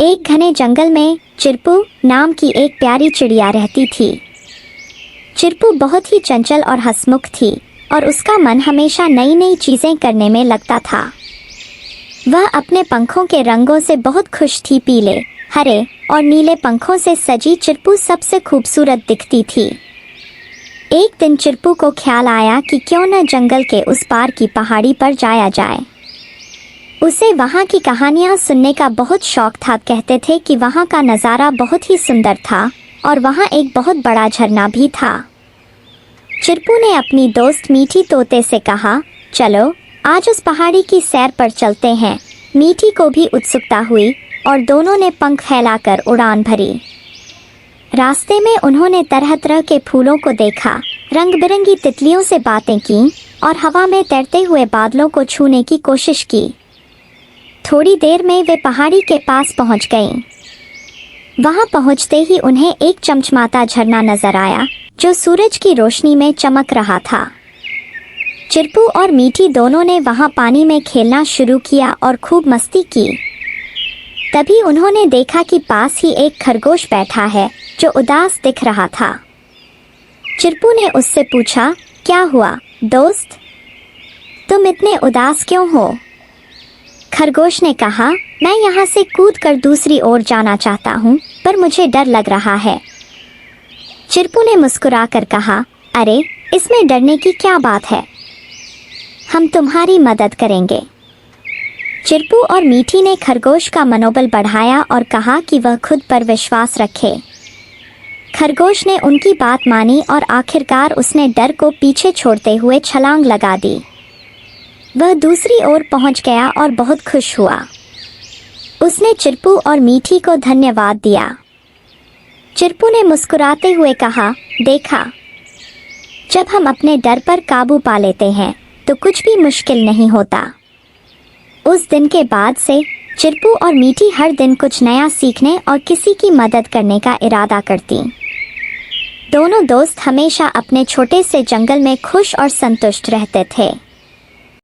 एक घने जंगल में चिरपू नाम की एक प्यारी चिड़िया रहती थी। चिरपू बहुत ही चंचल और हंसमुख थी और उसका मन हमेशा नई नई चीजें करने में लगता था। वह अपने पंखों के रंगों से बहुत खुश थी। पीले, हरे और नीले पंखों से सजी चिरपू सबसे खूबसूरत दिखती थी। एक दिन चिरपू को ख्याल आया कि क्यों न जंगल के उस पार की पहाड़ी पर जाया जाए। उसे वहाँ की कहानियाँ सुनने का बहुत शौक था। कहते थे कि वहाँ का नज़ारा बहुत ही सुंदर था और वहाँ एक बहुत बड़ा झरना भी था। चिरपू ने अपनी दोस्त मीठी तोते से कहा, चलो आज उस पहाड़ी की सैर पर चलते हैं। मीठी को भी उत्सुकता हुई और दोनों ने पंख फैलाकर उड़ान भरी। रास्ते में उन्होंने तरह तरह के फूलों को देखा, रंग बिरंगी तितलियों से बातें की और हवा में तैरते हुए बादलों को छूने की कोशिश की। थोड़ी देर में वे पहाड़ी के पास पहुंच गईं। वहां पहुंचते ही उन्हें एक चमचमाता झरना नजर आया जो सूरज की रोशनी में चमक रहा था। चिरपू और मीठी दोनों ने वहां पानी में खेलना शुरू किया और खूब मस्ती की। तभी उन्होंने देखा कि पास ही एक खरगोश बैठा है जो उदास दिख रहा था। चिरपू ने उससे पूछा, क्या हुआ दोस्त, तुम इतने उदास क्यों हो? खरगोश ने कहा, मैं यहाँ से कूदकर दूसरी ओर जाना चाहता हूँ पर मुझे डर लग रहा है। चिरपू ने मुस्कुराकर कहा, अरे इसमें डरने की क्या बात है, हम तुम्हारी मदद करेंगे। चिरपू और मीठी ने खरगोश का मनोबल बढ़ाया और कहा कि वह खुद पर विश्वास रखे। खरगोश ने उनकी बात मानी और आखिरकार उसने डर को पीछे छोड़ते हुए छलांग लगा दी। वह दूसरी ओर पहुंच गया और बहुत खुश हुआ। उसने चिरपू और मीठी को धन्यवाद दिया। चिरपू ने मुस्कुराते हुए कहा, देखा, जब हम अपने डर पर काबू पा लेते हैं तो कुछ भी मुश्किल नहीं होता। उस दिन के बाद से चिरपू और मीठी हर दिन कुछ नया सीखने और किसी की मदद करने का इरादा करती। दोनों दोस्त हमेशा अपने छोटे से जंगल में खुश और संतुष्ट रहते थे।